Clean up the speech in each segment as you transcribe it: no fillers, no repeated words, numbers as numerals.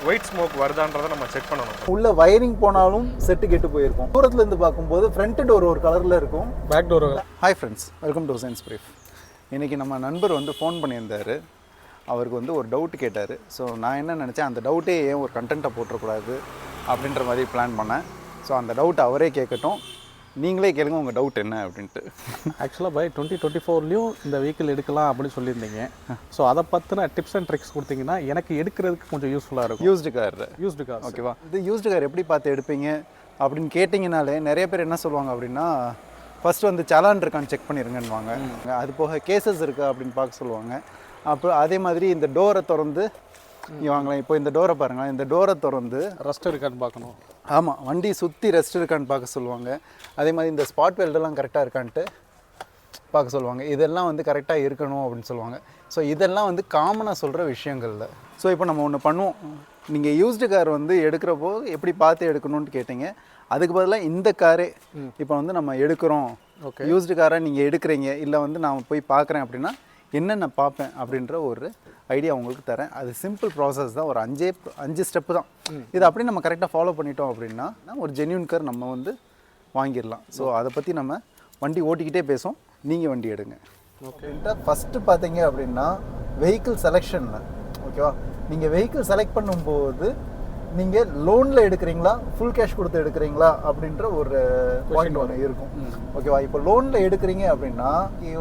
White smoke வருதான்றதை நம்ம check பண்ணணும். உள்ள வயரிங் போனாலும் செட்டு கெட்டு போயிருக்கும். தூரத்துல இருந்து பார்க்கும்போது ஃப்ரண்ட் டோர் ஒரு கலர்ல இருக்கும், back door. Hi friends, welcome to science brief. இன்றைக்கி நம்ம நண்பர் வந்து ஃபோன் பண்ணியிருந்தார். அவருக்கு வந்து ஒரு டவுட் கேட்டார். ஸோ நான் என்ன நினச்சேன், அந்த டவுட்டே ஏன் ஒரு கண்டென்ட்டை போட்டுறக்கூடாது அப்படின்ற மாதிரி பிளான் பண்ணேன். ஸோ அந்த டவுட் அவரே கேட்கட்டும், நீங்களே கேளுங்க உங்கள் டவுட் என்ன அப்படின்ட்டு. ஆக்சுவலாக பை 2024லேயும் இந்த வெஹிக்கிள் எடுக்கலாம் அப்படின்னு சொல்லியிருந்தீங்க. ஸோ அதை பற்றின டிப்ஸ் அண்ட் ட்ரிக்ஸ் கொடுத்தீங்கன்னா எனக்கு எடுக்கிறதுக்கு கொஞ்சம் யூஸ்ஃபுல்லாக இருக்கும். யூஸ்டு கார் ஓகேவா? இது யூஸ்டு கார் எப்படி பார்த்து எடுப்பீங்க அப்படின்னு கேட்டிங்கனாலே நிறைய பேர் என்ன சொல்லுவாங்க அப்படின்னா, ஃபஸ்ட்டு வந்து சலான் இருக்கான்னு செக் பண்ணிடுங்கன்னுவாங்க. அது போக கேசஸ் இருக்கா அப்படின்னு பார்க்க சொல்லுவாங்க. அப்புறம் அதே மாதிரி இந்த டோரை திறந்து வாங்கலாம். இப்போ இந்த டோரை பாருங்களேன், இந்த டோரை திறந்து ரெஸ்ட் இருக்கான்னு பார்க்கணும். ஆமாம், வண்டி சுற்றி ரெஸ்ட் இருக்கான்னு பார்க்க சொல்லுவாங்க. அதே மாதிரி இந்த ஸ்பாட் வெல்டெல்லாம் கரெக்டாக இருக்கான்ட்டு பார்க்க சொல்லுவாங்க. இதெல்லாம் வந்து கரெக்டாக இருக்கணும் அப்படின்னு சொல்லுவாங்க. ஸோ இதெல்லாம் வந்து காமனாக சொல்கிற விஷயங்கள்ல. ஸோ இப்போ நம்ம ஒன்று பண்ணுவோம். நீங்கள் யூஸ்டு கார் வந்து எடுக்கிறப்போ எப்படி பார்த்து எடுக்கணும்னு கேட்டிங்க. அதுக்கு பதிலாக இந்த காரே இப்போ வந்து நம்ம எடுக்கிறோம். ஓகே, யூஸ்டு காரை நீங்கள் எடுக்கிறீங்க, இல்லை வந்து நான் போய் பார்க்குறேன் அப்படின்னா என்னென்ன பார்ப்பேன் அப்படின்ற ஒரு ஐடியா உங்களுக்கு தரேன். அது சிம்பிள் ப்ராசஸ் தான், ஒரு 5 ஸ்டெப்பு தான். இது அப்படியே நம்ம கரெக்டாக ஃபாலோ பண்ணிட்டோம் அப்படின்னா ஒரு ஜென்யூன் கார் நம்ம வந்து வாங்கிடலாம். ஸோ அதை பற்றி நம்ம வண்டி ஓட்டிக்கிட்டே பேசுவோம், நீங்கள் வண்டி எடுங்க. ஓகேன்ட்டு ஃபஸ்ட்டு பார்த்தீங்க அப்படின்னா வெஹிக்கிள் செலெக்ஷனில், ஓகேவா, நீங்கள் வெஹிக்கிள் செலக்ட் பண்ணும்போது நீங்கள் லோனில் எடுக்கிறீங்களா ஃபுல் கேஷ் கொடுத்து எடுக்கிறீங்களா அப்படின்ற ஒரு பாயிண்ட் ஒன்று இருக்கும். ஓகேவா, இப்போ லோனில் எடுக்கிறீங்க அப்படின்னா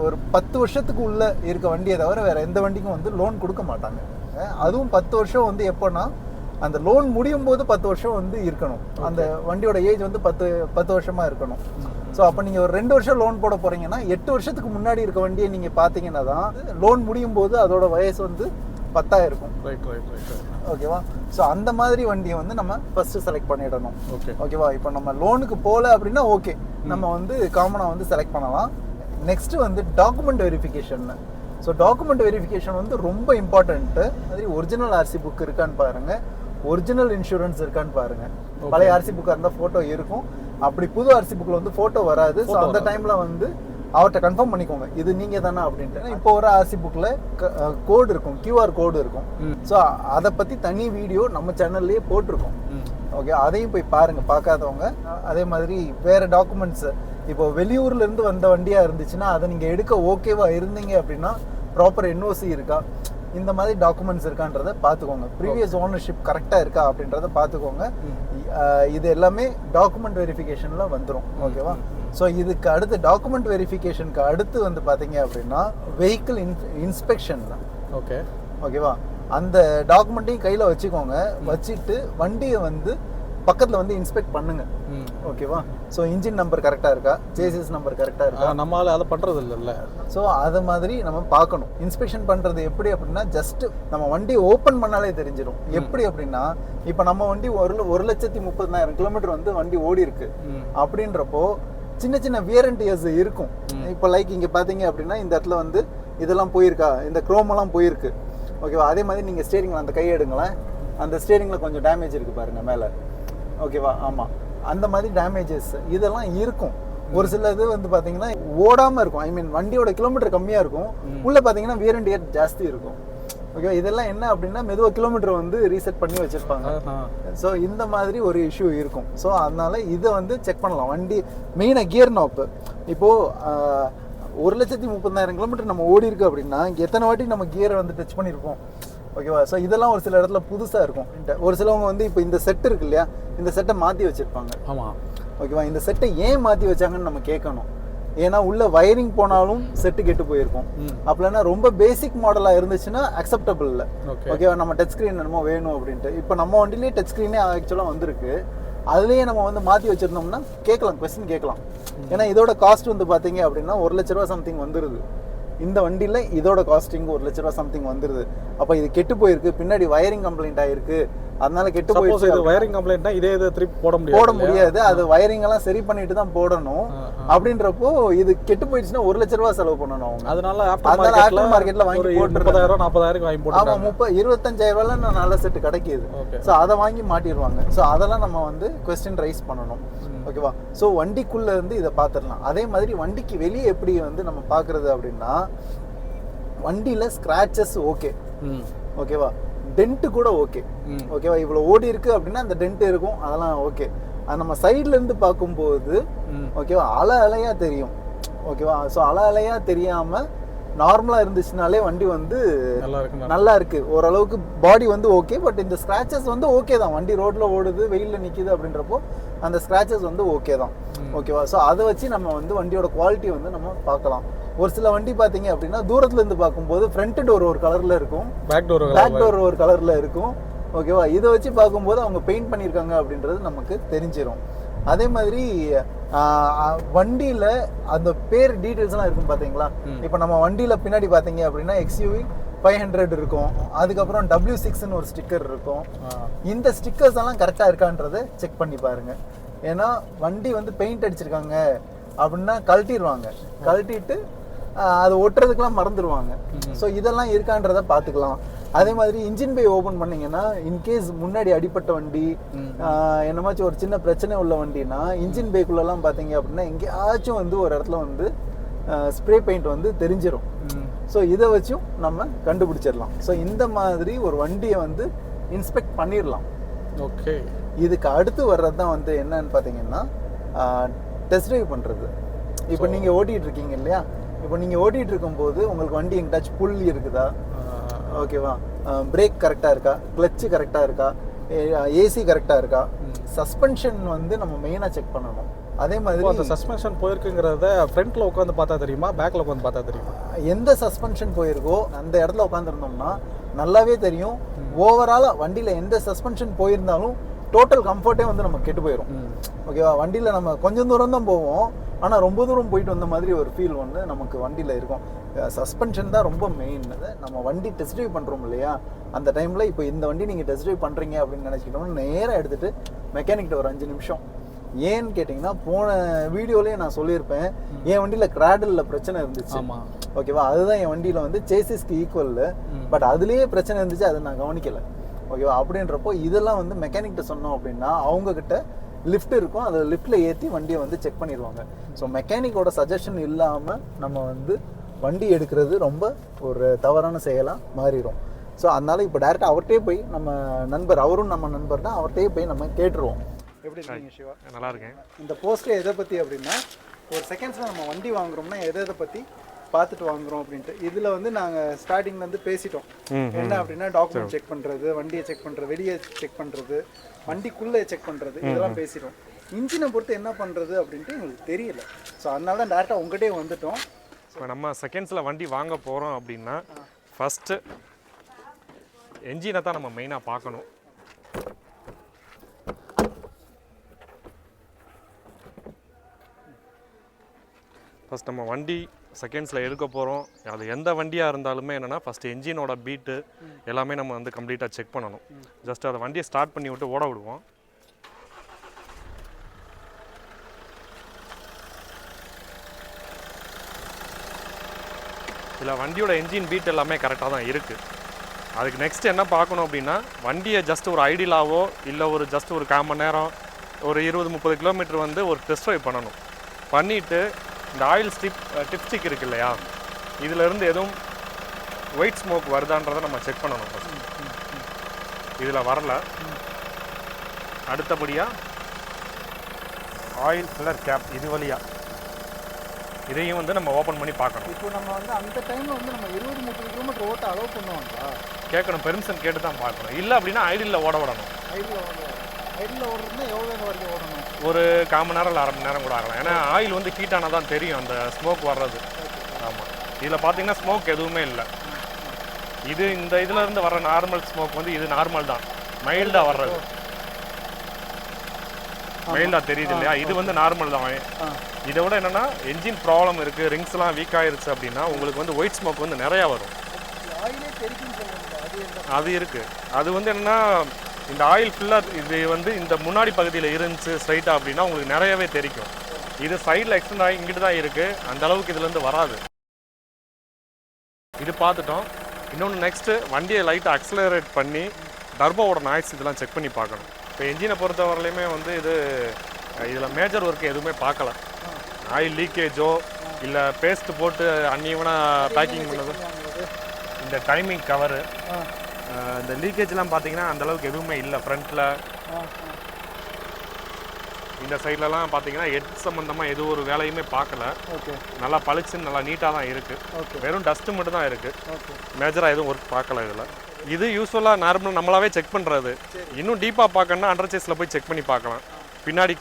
ஒரு 10 வருஷத்துக்கு உள்ளே இருக்க வண்டியை தவிர வேறு எந்த வண்டிக்கும் வந்து லோன் கொடுக்க மாட்டாங்க. அதுவும் 10 வருஷம் வந்து எப்போனா அந்த லோன் முடியும் போது 10 வருஷம் வந்து இருக்கணும். அந்த வண்டியோட ஏஜ் வந்து 10 வருஷமாக இருக்கணும். ஸோ அப்போ நீங்கள் ஒரு 2 வருஷம் லோன் போட போகிறீங்கன்னா 8 வருஷத்துக்கு முன்னாடி இருக்க வண்டியை நீங்கள் பார்த்தீங்கன்னா தான் லோன் முடியும் போது அதோட வயசு வந்து 10 இருக்கும். ஓகேவா, ஸோ அந்த மாதிரி வண்டியை வந்து நம்ம ஃபஸ்ட்டு செலக்ட் பண்ணிடணும். ஓகேவா, இப்போ நம்ம லோனுக்கு போகல அப்படின்னா ஓகே, நம்ம வந்து காமனாக வந்து செலக்ட் பண்ணலாம். நெக்ஸ்ட்டு வந்து document verification. So document verification வந்து ரொம்ப இம்பார்ட்டன்ட்டு. மாதிரி ஒரிஜினல் ஆர்சி புக் இருக்கான்னு பாருங்கள், ஒரிஜினல் இன்சூரன்ஸ் இருக்கான்னு பாருங்கள். பழைய ஆர்சி புக்காக இருந்தால் ஃபோட்டோ இருக்கும், அப்படி புது ஆர்சி புக்கில் வந்து ஃபோட்டோ வராது. ஸோ அந்த டைமில் வந்து அவர்கிட்ட கன்ஃபார்ம் பண்ணிக்கோங்க இது நீங்கள் தானே அப்படின்ட்டு. இப்போ ஒரு ஆர்சி புக்கில் கோடு இருக்கும், QR கோடு இருக்கும். ஸோ அதை பற்றி தனி வீடியோ நம்ம சேனல்லையே போட்டிருக்கோம். ஓகே, அதையும் போய் பாருங்கள் பார்க்காதவங்க. அதே மாதிரி வேறு டாக்குமெண்ட்ஸு, இப்போ வெளியூர்லேருந்து வந்த வண்டியாக இருந்துச்சுன்னா அதை நீங்கள் எடுக்க ஓகேவா இருந்தீங்க அப்படின்னா ப்ராப்பர் NOC இருக்கா, இந்த மாதிரி டாக்குமெண்ட்ஸ் இருக்கான்றதை பார்த்துக்கோங்க. ப்ரீவியஸ் ஓனர்ஷிப் கரெக்டாக இருக்கா அப்படின்றத பார்த்துக்கோங்க. இது எல்லாமே டாக்குமெண்ட் வெரிஃபிகேஷனில் வந்துடும். ஓகேவா, ஸோ இதுக்கு அடுத்து டாக்குமெண்ட் வெரிஃபிகேஷனுக்கு அடுத்து வந்து பார்த்தீங்க அப்படின்னா வெஹிக்கிள் இன்ஸ்பெக்ஷன் தான். ஓகேவா, அந்த டாக்குமெண்ட்டையும் கையில் வச்சுக்கோங்க. வச்சுட்டு வண்டியை வந்து பக்கத்தில் வந்து இன்ஸ்பெக்ட் பண்ணுங்க. ஓகேவா, ஸோ இன்ஜின் நம்பர் கரெக்டாக இருக்கா, சேசிஸ் நம்பர் கரெக்டாக இருக்கா, நம்மளால அதை பண்ணுறது இல்லைல்ல. ஸோ அது மாதிரி நம்ம பார்க்கணும். இன்ஸ்பெக்ஷன் பண்ணுறது எப்படி அப்படின்னா ஜஸ்ட் நம்ம வண்டி ஓப்பன் பண்ணாலே தெரிஞ்சிடும். எப்படி அப்படின்னா இப்போ நம்ம வண்டி 1,30,000 கிலோமீட்டர் வந்து வண்டி ஓடி இருக்கு அப்படின்றப்போ சின்ன சின்ன வியர் அண்ட் டியர்ஸ் இருக்கும். இப்போ லைக் இங்கே பார்த்தீங்க அப்படின்னா இந்த இடத்துல வந்து இதெல்லாம் போயிருக்கா, இந்த குரோமெல்லாம் போயிருக்கு. ஓகேவா, அதே மாதிரி நீங்கள் ஸ்டேரிங்கில் அந்த கையை எடுங்களேன், அந்த ஸ்டேரிங்கில் கொஞ்சம் டேமேஜ் இருக்குது பாருங்கள் மேலே. ஓகேவா, ஆமாம், அந்த மாதிரி டேமேஜஸ் இதெல்லாம் இருக்கும். ஒரு சில இது வந்து பார்த்தீங்கன்னா ஓடாமல் இருக்கும். ஐ மீன் வண்டியோட கிலோமீட்டர் கம்மியாக இருக்கும், உள்ளே பார்த்தீங்கன்னா வியர் அண்ட் டியர் ஜாஸ்தி இருக்கும். ஓகே, இதெல்லாம் என்ன அப்படின்னா மெதுவாக கிலோமீட்டர் வந்து ரீசெட் பண்ணி வச்சுருப்பாங்க. ஸோ இந்த மாதிரி ஒரு இஷ்யூ இருக்கும். ஸோ அதனால் இதை வந்து செக் பண்ணலாம். வண்டி மெயினாக கியர் நாப்பு. இப்போது 1,30,000 கிலோமீட்டர் நம்ம ஓடி இருக்கு அப்படின்னா எத்தனை வாட்டி நம்ம கியரை வந்து டச் பண்ணியிருப்போம். ஓகேவா, ஸோ இதெல்லாம் ஒரு சில இடத்துல புதுசாக இருக்கும். ஒரு சிலவங்க வந்து இப்போ இந்த செட் இருக்கு இல்லையா, இந்த செட்டை மாற்றி வச்சுருப்பாங்க. ஆமாம், ஓகேவா, இந்த செட்டை ஏன் மாற்றி வச்சாங்கன்னு நம்ம கேட்கணும். ஏன்னா உள்ள வயரிங் போனாலும் செட்டு கெட்டு போயிருக்கும். அப்படின்னா ரொம்ப பேசிக் மாடலாக இருந்துச்சுன்னா அக்செப்டபிள் இல்லை. ஓகேவா, நம்ம டச் ஸ்க்ரீன் என்னமோ வேணும் அப்படின்ட்டு. இப்போ நம்ம வண்டிலேயே டச் ஸ்க்ரீனே ஆக்சுவலாக வந்திருக்கு. அதுலேயே நம்ம வந்து மாற்றி வச்சுருந்தோம்னா கேட்கலாம், கொஸ்டின் கேட்கலாம். ஏன்னா இதோட காஸ்ட் வந்து பார்த்தீங்க அப்படின்னா 1 லட்ச ரூபா சம்திங் வந்துடுது. இந்த வண்டியில் இதோட காஸ்டிங் 1 லட்ச ரூபா சம்திங் வந்துடுது. அப்போ இது கெட்டு போயிருக்கு, பின்னாடி வயரிங் கம்ப்ளைண்ட் ஆயிருக்கு, அதனால கெட்டு போயிடுச்சு. இது வயரிங் கம்ப்ளைண்ட்னா இதே இது திருப்பி போட முடியாது. அது வயரிங் எல்லாம் சரி பண்ணிட்டு தான் போடணும். அப்படின்றப்போ இது கெட்டு போயிடுச்சுன்னா 1 லட்ச ரூபா செலவு பண்ணணும் அவங்க. அதனால ஆஃப்டர் மார்க்கெட்ல வாங்கி 30,000 40,000 வாங்கி போட்டு. ஆமா, 25,000 ரூபாய்ல நல்ல செட் கிடைக்குது. ஸோ அதை வாங்கி மாட்டிடுவாங்க. ஸோ அதெல்லாம் நம்ம வந்து கொஸ்டின் ரைஸ் பண்ணணும். ஓகேவா, ஸோ வண்டிக்குள்ள இருந்து இதை பார்த்துடலாம். அதே மாதிரி வண்டிக்கு வெளியே எப்படி வந்து நம்ம பார்க்கறது அப்படின்னா வண்டியில ஸ்கிராச்சஸ் ஓகே. ஓகேவா, டென்ட்டு கூட ஓகே, ஓகேவா? இவ்வளோ ஓடி இருக்குது அப்படின்னா அந்த டென்ட் இருக்கும், அதெல்லாம் ஓகே. அது நம்ம சைட்லேருந்து பார்க்கும்போது ஓகேவா அலை அலையாக தெரியும், ஓகேவா? ஸோ அலை அலையாக தெரியாமல் நார்மலாக இருந்துச்சுனாலே வண்டி வந்து நல்லா இருக்குது ஓரளவுக்கு. பாடி வந்து ஓகே, பட் இந்த ஸ்க்ராச்சஸ் வந்து ஓகே தான். வண்டி ரோட்டில் ஓடுது, வெயிலில் நிற்கிது அப்படின்றப்போ அந்த ஸ்க்ராச்சஸ் வந்து ஓகே தான், ஓகேவா? ஸோ அதை வச்சு நம்ம வந்து வண்டியோட குவாலிட்டி வந்து நம்ம பார்க்கலாம். ஒரு சில வண்டி பார்த்தீங்க அப்படின்னா தூரத்துலேருந்து பார்க்கும்போது ஃப்ரண்ட் டோர் ஒரு கலரில் இருக்கும், பேக் டோர் ஒரு கலரில் இருக்கும், ஓகேவா? இதை வச்சு பார்க்கும்போது அவங்க பெயிண்ட் பண்ணியிருக்காங்க அப்படின்றது நமக்கு தெரிஞ்சிடும். அதே மாதிரி வண்டியில் அந்த பேர் டீட்டெயில்ஸ்லாம் இருக்கும் பார்த்தீங்களா? இப்போ நம்ம வண்டியில் பின்னாடி பார்த்தீங்க அப்படின்னா XUV 500 இருக்கும், அதுக்கப்புறம் W6ன்னு ஒரு ஸ்டிக்கர் இருக்கும். இந்த ஸ்டிக்கர்ஸ் எல்லாம் கரெக்டாக இருக்கான்றதை செக் பண்ணி பாருங்க. ஏன்னா வண்டி வந்து பெயிண்ட் அடிச்சிருக்காங்க அப்படின்னா கழட்டிடுவாங்க, கழட்டிட்டு அது ஒட்டுறதுக்கெல்லாம் மறந்துடுவாங்க. ஸோ இதெல்லாம் இருக்கான்றதை பார்த்துக்கலாம். அதே மாதிரி இன்ஜின் பே ஓப்பன் பண்ணிங்கன்னா இன்கேஸ் முன்னாடி அடிப்பட்ட வண்டி, என்னமாச்சும் ஒரு சின்ன பிரச்சனை உள்ள வண்டினா இன்ஜின் பேக்குள்ளெல்லாம் பார்த்தீங்க அப்படின்னா எங்கேயாச்சும் வந்து ஒரு இடத்துல வந்து ஸ்ப்ரே பெயிண்ட் வந்து தெரிஞ்சிடும். ஸோ இதை வச்சும் நம்ம கண்டுபிடிச்சிடலாம். ஸோ இந்த மாதிரி ஒரு வண்டியை வந்து இன்ஸ்பெக்ட் பண்ணிடலாம். ஓகே, இதுக்கு அடுத்து வர்றது தான் வந்து என்னன்னு பார்த்தீங்கன்னா டெஸ்ட் ட்ரைவ் பண்ணுறது. இப்போ நீங்கள் ஓட்டிகிட்டு இருக்கீங்க இல்லையா? இப்போ நீங்கள் ஓட்டிகிட்டு இருக்கும்போது உங்களுக்கு வண்டி எங்கிட்டாச்சும் புல் இருக்குதா, ஓகேவா? பிரேக் கரெக்டாக இருக்கா, கிளச்சு கரெக்டாக இருக்கா, ஏசி கரெக்டாக இருக்கா, சஸ்பென்ஷன் வந்து நம்ம மெயினாக செக் பண்ணணும். அதே மாதிரி அந்த சஸ்பென்ஷன் போயிருக்குங்கிறத ஃப்ரண்ட்டில் உட்காந்து பார்த்தா தெரியுமா, பேக்கில் உட்காந்து பார்த்தா தெரியுமா? எந்த சஸ்பென்ஷன் போயிருக்கோ அந்த இடத்துல உட்காந்துருந்தோம்னா நல்லாவே தெரியும். ஓவராலாக வண்டியில் எந்த சஸ்பென்ஷன் போயிருந்தாலும் டோட்டல் கம்ஃபர்ட்டே வந்து நம்ம கெட்டு போயிடும், ஓகேவா? வண்டியில் நம்ம கொஞ்சம் தூரம் தான் போவோம், ஆனால் ரொம்ப தூரம் போயிட்டு வந்த மாதிரி ஒரு ஃபீல் வந்து நமக்கு வண்டியில் இருக்கும். சஸ்பென்ஷன் தான் ரொம்ப மெயின். நம்ம வண்டி டெஸ்ட் ட்ரைவ் பண்ணுறோம் இல்லையா, அந்த டைமில் இப்போ இந்த வண்டி நீங்கள் டெஸ்ட் ட்ரைவ் பண்ணுறீங்க அப்படின்னு நினச்சிக்கிட்டோம்னா நேராக எடுத்துகிட்டு மெக்கானிக்கிட்ட ஒரு 5 நிமிஷம். ஏன்னு கேட்டிங்கன்னா போன வீடியோலேயே நான் சொல்லியிருப்பேன், என் வண்டியில் கிராடலில் பிரச்சனை இருந்துச்சு, ஓகேவா? அதுதான் என் வண்டியில் வந்து சேசிஸ்க்கு ஈக்குவல், பட் அதுலேயே பிரச்சனை இருந்துச்சு, அதை நான் கவனிக்கலை, ஓகேவா? அப்படின்றப்போ இதெல்லாம் வந்து மெக்கானிக்கிட்ட சொன்னோம் அப்படின்னா அவங்கக்கிட்ட லிஃப்ட் இருக்கும், அதை லிஃப்ட்டில் ஏற்றி வண்டியை வந்து செக் பண்ணிடுவாங்க. ஸோ மெக்கானிக்கோட சஜஷன் இல்லாமல் நம்ம வந்து வண்டி எடுக்கிறது ரொம்ப ஒரு தவறான செயலாக மாறிடும். ஸோ அதனால் இப்போ டேரெக்டாக அவர்கிட்டே போய் நம்ம நண்பர், அவரும் நம்ம நண்பர் தான், அவர்கிட்டே போய் நம்ம கேட்டுருவோம். எப்படி இருக்கீங்க சிவா? நல்லா இருக்கேன். இந்த போஸ்டே எதை பற்றி அப்படின்னா, ஒரு செகண்ட்ஸில் நம்ம வண்டி வாங்குறோம்னா எதை பற்றி பார்த்துட்டு வாங்குறோம் அப்படின்ட்டு. இதில் வந்து நாங்கள் ஸ்டார்டிங்லேருந்து பேசிட்டோம். என்ன அப்படின்னா டாக்குமெண்ட் செக் பண்ணுறது, வண்டியை செக் பண்ணுறது, வெளியே செக் பண்ணுறது, வண்டிக்குள்ளே செக் பண்ணுறது, இதெல்லாம் பேசிட்டோம். இன்ஜினை பொறுத்து என்ன பண்ணுறது அப்படின்ட்டு எங்களுக்கு தெரியல. ஸோ அதனால தான் டேரெக்டாக உங்கள்கிட்டே வந்துட்டோம். இப்போ நம்ம செகண்ட்ஸில் வண்டி வாங்க போகிறோம் அப்படின்னா ஃபஸ்ட்டு என்ஜினை தான் நம்ம மெயினாக பார்க்கணும். ஃபஸ்ட் நம்ம வண்டி செகண்ட்ஸில் எடுக்க போகிறோம், அது எந்த வண்டியாக இருந்தாலுமே என்னென்னா ஃபஸ்ட்டு என்ஜினோட பீட்டு எல்லாமே நம்ம வந்து கம்ப்ளீட்டாக செக் பண்ணணும். ஜஸ்ட் அதை வண்டியை ஸ்டார்ட் பண்ணி விட்டு ஓட விடுவோம். இதில் வண்டியோட என்ஜின் பீட் எல்லாமே கரெக்டாக தான் இருக்குது. அதுக்கு நெக்ஸ்ட் என்ன பார்க்கணும் அப்படின்னா, வண்டியை ஜஸ்ட் ஒரு ஐடியலாவோ இல்லை ஒரு ஜஸ்ட் ஒரு 1/4 மணி நேரம் ஒரு 20-30 கிலோமீட்டர் வந்து ஒரு டெஸ்ட் ட்ரைவ் பண்ணணும். பண்ணிவிட்டு இந்த ஆயில் டிப்ஸ்டிக் இருக்கு இல்லையா, இதிலேருந்து எதுவும் ஒயிட் ஸ்மோக் வருதான்றதை நம்ம செக் பண்ணணும். இதில் வரல. அடுத்தபடியாக ஆயில் ஃபில்லர் கேப் இது வழியாக இதையும் வந்து நம்ம ஓப்பன் பண்ணி பார்க்கணும். இப்போ நம்ம வந்து அந்த டைமில் வந்து நம்ம 20-30 கிலோமீட்டர் ஓட்ட அலோவ் பண்ணுவாங்களா? கேட்கணும், பெர்மிஷன் கேட்டு தான் பார்க்கணும். இல்லை அப்படின்னா ஐடியில் ஓட விடணும். ஐடியில் ஓடுறதுனா எவ்வளோ நேரம் வரைக்கும் ஓடணும்? ஒரு 1/4 மணி நேரம் இல்லை 1/2 மணி நேரம் கூட ஆகலாம். ஏன்னா ஆயில் வந்து ஹீட் ஆனால் தான் தெரியும் அந்த ஸ்மோக் வர்றது. ஆமாம், இதில் பார்த்தீங்கன்னா ஸ்மோக் எதுவுமே இல்லை. இது இந்த இதில் இருந்து வர நார்மல் ஸ்மோக் வந்து இது நார்மல் தான், மைல்டாக வர்றது. மைல்டாக தெரியுது இல்லையா, இது வந்து நார்மல் தான். இதை விட என்னென்னா என்ஜின் ப்ராப்ளம் இருக்குது, ரிங்ஸ்லாம் வீக் ஆகிருச்சு அப்படின்னா உங்களுக்கு வந்து ஒயிட் ஸ்மோக் வந்து நிறையா வரும். அது இருக்குது. அது வந்து என்னென்னா இந்த ஆயில் ஃபில்லர் இது வந்து இந்த முன்னாடி பகுதியில் இருந்துச்சு ஸ்ட்ரைட்டாக அப்படின்னா உங்களுக்கு நிறையவே தெரிக்கும். இது சைடில் எக்ஸ்டெண்ட் ஆகி இங்கிட்டு தான் இருக்குது, அந்த அளவுக்கு இதுலேருந்து வராது. இது பார்த்துட்டோம். இன்னொன்று நெக்ஸ்ட்டு வண்டியை லைட்டாக அக்ஸலரேட் பண்ணி டர்போவோட நாய்ஸ் இதெல்லாம் செக் பண்ணி பார்க்கணும். இப்போ என்ஜினை பொறுத்தவரையிலுமே வந்து இதில் மேஜர் ஒர்க் எதுவுமே பார்க்கல. ஆயில் லீக்கேஜோ இல்லை பேஸ்ட் போட்டு அன்னியவனாக பேக்கிங் பண்ணது, இந்த டைமிங் கவரு, இந்த லீக்கேஜ்லாம் பார்த்தீங்கன்னா அந்தளவுக்கு எதுவுமே இல்லை ஃப்ரண்ட்டில். இந்த சைட்லலாம் பார்த்தீங்கன்னா ஹெட் சம்மந்தமாக எதுவும் ஒரு வேலையுமே பார்க்கல. ஓகே. நல்லா பளிச்சுன்னு நல்லா நீட்டாக தான் இருக்குது. ஓகே. வெறும் டஸ்ட்டு மட்டும் தான் இருக்குது. ஓகே. மேஜராக எதுவும் ஒர்க் பார்க்கல இதில். இது யூஸ்வலாக நார்மலாக நம்மளாவே செக் பண்ணுறது. இன்னும் டீப்பாக பார்க்கணுன்னா அண்டர் சேஸில் போய் செக் பண்ணி பார்க்கலாம். பின்னாடி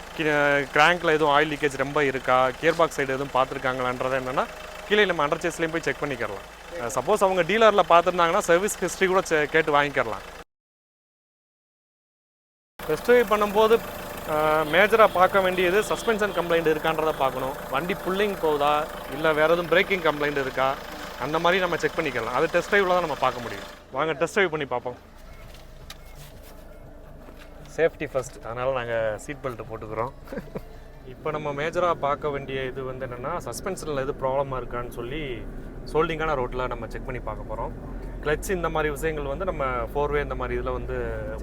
கிராங்கில் எதுவும் ஆயில் லீக்கேஜ் ரொம்ப இருக்கா, கியர் பாக்ஸ் சைடு எதுவும் பார்த்துருக்காங்களான்றது என்னென்னா கீழே நம்ம அண்டர் சேஸ்லேயும் போய் செக் பண்ணிக்கிறலாம். சப்போஸ் அவங்க டீலரில் பார்த்துருந்தாங்கன்னா சர்வீஸ் ஹிஸ்ட்ரி கூட கேட்டு வாங்கிக்கிறலாம். டெஸ்ட் ட்ரைவ் பண்ணும்போது மேஜராக பார்க்க வேண்டியது சஸ்பென்ஷன் கம்ப்ளைண்ட் இருக்கான்றதை பார்க்கணும். வண்டி புல்லிங் போகுதா, இல்லை வேறு எதுவும் பிரேக்கிங் கம்ப்ளைண்ட் இருக்கா, அந்த மாதிரி நம்ம செக் பண்ணிக்கலாம். அது டெஸ்ட் ட்ரைவில் தான் நம்ம பார்க்க முடியும். வாங்க டெஸ்ட் ட்ரைவ் பண்ணி பார்ப்போம். சேஃப்டி ஃபர்ஸ்ட், அதனால் நாங்கள் சீட் பெல்ட் போட்டுக்கிறோம். இப்போ நம்ம மேஜராக பார்க்க வேண்டிய இது வந்து என்னென்னா சஸ்பென்ஷனில் எது ப்ராப்ளமாக இருக்கான்னு சொல்லி சோல்டிங்கான ரோட்டில் நம்ம செக் பண்ணி பார்க்க போகிறோம். கிளட்ச் இந்த மாதிரி விஷயங்கள் வந்து நம்ம 4-வே இந்த மாதிரி இதில் வந்து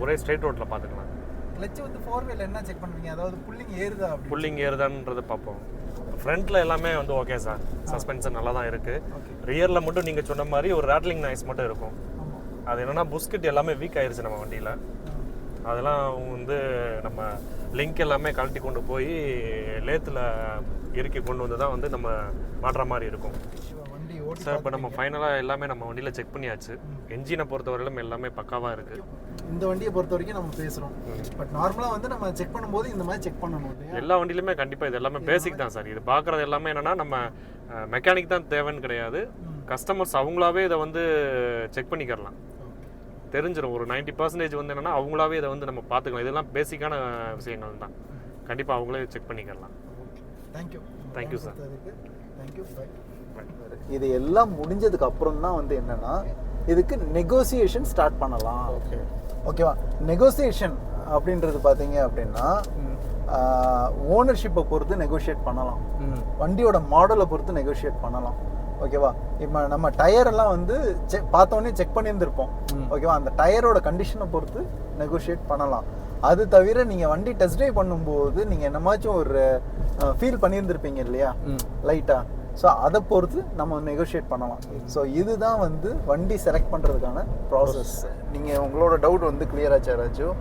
ஒரே ஸ்ட்ரைட் ரோட்டில் பார்த்துக்கலாம். கிளட்ச் வந்து 4-வேல என்ன செக் பண்ணுவீங்க? அதாவது புல்லிங் ஏறுதா? புல்லிங் ஏறுதான்றது பார்ப்போம். ஃப்ரண்ட்டில் எல்லாமே வந்து ஓகே சார், சஸ்பென்ஷன் நல்லா தான் இருக்குது. ரியரில் மட்டும் நீங்கள் சொன்ன மாதிரி ஒரு ராட்லிங் நாய்ஸ் மட்டும் இருக்கும். அது என்னென்னா புஸ்கெட் எல்லாமே வீக் ஆயிடுச்சு நம்ம வண்டியில். அதெல்லாம் வந்து நம்ம லிங்க் எல்லாமே கழட்டி கொண்டு போய் லேத்தில் இறுக்கி கொண்டு வந்து தான் வந்து நம்ம மாட்டுற மாதிரி இருக்கும் சார். இப்போ நம்ம ஃபைனலாக எல்லாமே நம்ம வண்டியில் செக் பண்ணியாச்சு. என்ஜினை பொறுத்தவரையிலும் எல்லாமே பக்காவாக இருக்குது. இந்த வண்டியை பொறுத்த வரைக்கும் நம்ம பேசுகிறோம். பட் நார்மலாக வந்து நம்ம செக் பண்ணும்போது இந்த மாதிரி செக் பண்ணணும். எல்லா வண்டியிலுமே கண்டிப்பாக இது எல்லாமே பேசிக் தான் சார். இது பார்க்குறது எல்லாமே என்னென்னா நம்ம மெக்கானிக் தான் தேவைன்னு கிடையாது. கஸ்டமர்ஸ் அவங்களாவே இதை வந்து செக் பண்ணிக்கிறலாம். தெரிஞ்சிடும் ஒரு 90% வந்து என்னென்னா அவங்களாவே இதை வந்து நம்ம பார்த்துக்கலாம். இதெல்லாம் பேசிக்கான விஷயங்கள் தான். கண்டிப்பாக அவங்களே செக் பண்ணிக்கலாம். Thank you sir. இது எல்லாம் முடிஞ்சதுக்கு அப்புறம் தான் வந்து என்னன்னா இதுக்கு நெகோசியேஷன் ஸ்டார்ட் பண்ணலாம். ஓகேவா? நெகோசியேஷன் அப்படின்றது பார்த்தீங்க அப்படின்னா ஓனர்ஷிப்பை பொறுத்து நெகோஷியேட் பண்ணலாம், வண்டியோட மாடலை பொறுத்து நெகோஷியேட் பண்ணலாம். ஓகேவா? இப்போ நம்ம டயர் எல்லாம் வந்து பார்த்தோன்னே செக் பண்ணியிருந்திருப்போம். ஓகேவா? அந்த டயரோட கண்டிஷனை பொறுத்து நெகோஷியேட் பண்ணலாம். அது தவிர நீங்கள் வண்டி டெஸ்ட் ட்ரைவ் பண்ணும்போது நீங்கள் என்னமாச்சும் ஒரு ஃபீல் பண்ணியிருந்திருப்பீங்க இல்லையா லைட்டாக, ஸோ அதை பொறுத்து நம்ம நெகோஷியேட் பண்ணலாம். ஸோ இதுதான் வந்து வண்டி செலக்ட் பண்ணுறதுக்கான ப்ராசஸ். நீங்கள் உங்களோட டவுட் வந்து கிளியர் ஆச்சு யாராச்சும்?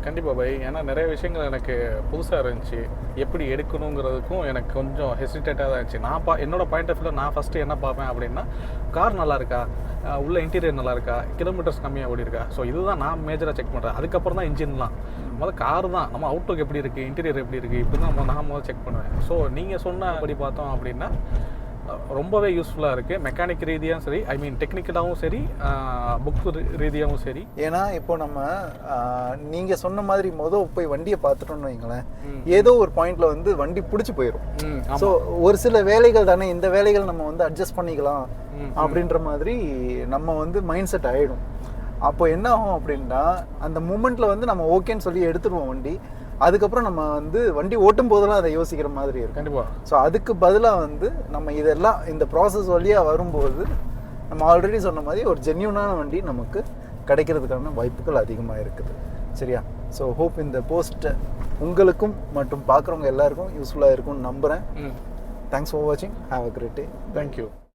கண்டிப்பாக பை. ஏன்னா நிறைய விஷயங்கள் எனக்கு புதுசாக இருந்துச்சு. எப்படி எடுக்கணுங்கிறதுக்கும் எனக்கு கொஞ்சம் ஹெசிடேட்டாக தான் இருந்துச்சு. என்னோட பாயிண்ட் ஆஃப் வியூவில் நான் ஃபஸ்ட்டு என்ன பார்ப்பேன் அப்படின்னா கார் நல்லா இருக்கா, உள்ள இன்டீரியர் நல்லா இருக்கா, கிலோமீட்டர்ஸ் கம்மியாக ஓடி இருக்கா. ஸோ இதுதான் நான் மேஜராக செக் பண்ணுறேன். அதுக்கப்புறம் தான் இன்ஜின்லாம். முதல்ல கார் தான் நம்ம அவுட்லுக் எப்படி இருக்குது, இன்டீரியர் எப்படி இருக்குது, இப்படி தான் நான் முதல்ல செக் பண்ணுவேன். ஸோ நீங்கள் சொன்னபடி பார்த்தோம் அப்படின்னா ரொம்பவே யூஸ்ஃபுல்லாக இருக்குது. மெக்கானிக் ரீதியாகவும் சரி, ஐ மீன் டெக்னிக்கலாகவும் சரி, புக்கு ரீதியாகவும் சரி. ஏன்னா இப்போ நம்ம நீங்கள் சொன்ன மாதிரி போய் வண்டியை பார்த்துட்டோம்னு வைங்களேன், ஏதோ ஒரு பாயிண்ட்ல வந்து வண்டி பிடிச்சி போயிடும். ஸோ ஒரு சில வேலைகள் தானே, இந்த வேலைகள் நம்ம வந்து அட்ஜஸ்ட் பண்ணிக்கலாம் அப்படின்ற மாதிரி நம்ம வந்து மைண்ட் செட் ஆகிடும். அப்போ என்ன ஆகும் அப்படின்னா அந்த மூமெண்ட்டில் வந்து நம்ம ஓகேன்னு சொல்லி எடுத்துடுவோம் வண்டி. அதுக்கப்புறம் நம்ம வந்து வண்டி ஓட்டும் போதெல்லாம் அதை யோசிக்கிற மாதிரி இருக்கும். கண்டிப்பாக. ஸோ அதுக்கு பதிலாக வந்து நம்ம இதெல்லாம் இந்த ப்ராசஸ் வழியாக வரும்போது நம்ம ஆல்ரெடி சொன்ன மாதிரி ஒரு ஜென்யூனான வண்டி நமக்கு கிடைக்கிறதுக்கான வாய்ப்புகள் அதிகமாக இருக்குது. சரியா? ஸோ ஹோப் இந்த போஸ்ட் உங்களுக்கும் மற்றும் பார்க்குறவங்க எல்லாருக்கும் யூஸ்ஃபுல்லாக இருக்கும்னு நம்புகிறேன். தேங்க்ஸ் ஃபார் வாட்சிங். Have a great day. Thank you.